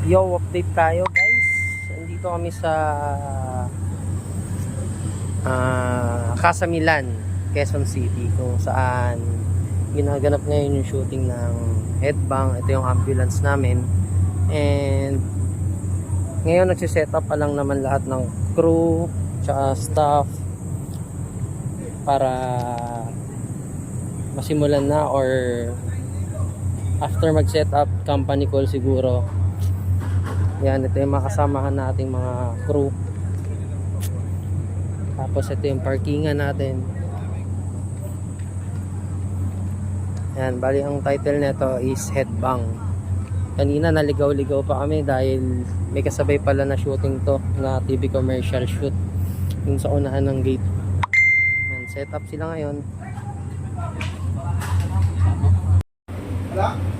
Yo, update tayo guys. Nandito kami sa Casa Milan, Quezon City, kung saan ginaganap ngayon yung shooting ng headbang. Ito yung ambulance namin. And ngayon nagsiset up pa lang naman lahat ng crew tsaka staff para masimulan na, or after mag-set up, company call siguro. Yan, ito yung mga kasamahan nating mga crew. Tapos ito yung parkingan natin. Yan, bali ang title nito is Headbang. Kanina naligaw-ligaw pa kami dahil may kasabay pala na shooting to, na TV commercial shoot yung sa unahan ng gate. Yan, set up sila ngayon.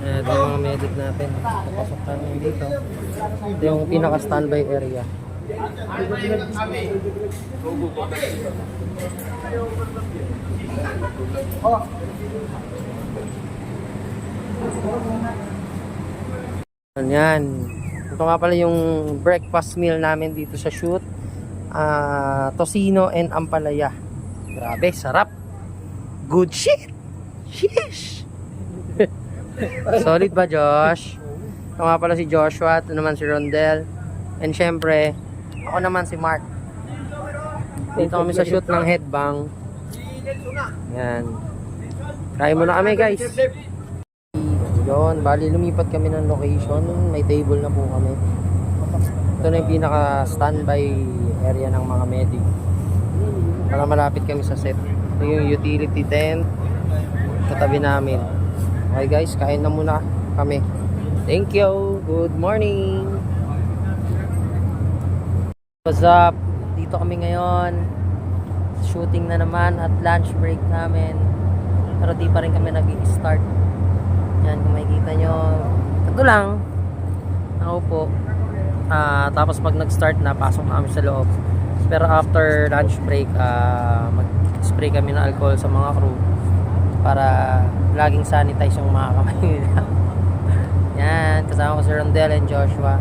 Ito yung mga medic natin. Papasok tayo dito. Ito yung pinaka-standby area. Yan. Ito nga pala yung breakfast meal namin dito sa shoot. Tocino and ampalaya. Grabe, sarap. Good shit. Sheesh. Solid ba, Josh? Ito nga pala si Joshua. Ito naman si Rondel. And syempre, ako naman si Mark. Dito kami sa shoot ng headbang. Yan. Kain muna kami, guys. Yun, bali lumipat kami ng location. May table na po kami. Ito na yung pinaka standby area ng mga medic. Para malapit kami sa set. Ito yung utility tent. Katabi namin. Okay guys, kain na muna kami. Thank you. Good morning. What's up? Dito kami ngayon. Shooting na naman at lunch break namin. Pero di pa rin kami nag-i-start. Yan, kung makikita nyo. Ito lang. Ako po. Tapos pag nag-start na, pasok na kami sa loob. Pero after lunch break, mag-spray kami ng alcohol sa mga crew para laging sanitize yung mga kamay nila. Yan, kasama ko si Rondel and Joshua.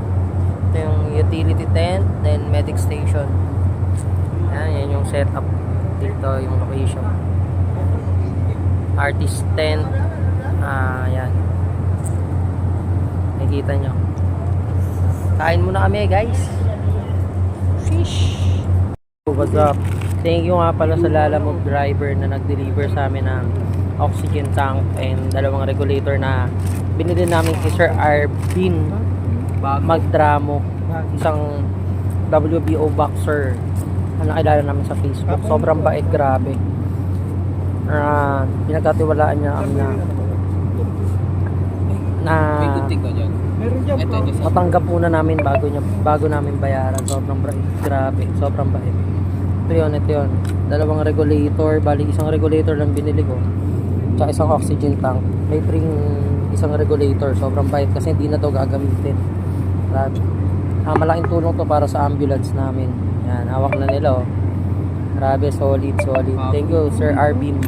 Ito yung utility tent, then medic station. Yan yung setup dito, yung location. Artist tent. Yan. Nakikita nyo. Kain muna kami, guys. Fish. What's up? Thank you nga pala sa Lalamove driver na nag-deliver sa amin ng oxygen tank and dalawang regulator na binili namin kay Sir Arbin Magdramo, isang WBO boxer na nakilala namin sa Facebook. Sobrang bait, grabe. Pinagkatiwalaan niya kami na matanggap muna namin bago namin bayaran. Sobrang bait, grabe, sobrang bait. Ito yun. Dalawang regulator, bali isang regulator lang binili ko. Tsaka isang oxygen tank. May free isang regulator. Sobrang bait kasi hindi na to gagamitin. Malaking tulong to para sa ambulance namin. Yan, hawak na nila oh. Grabe, solid. Thank you, Sir Arbin.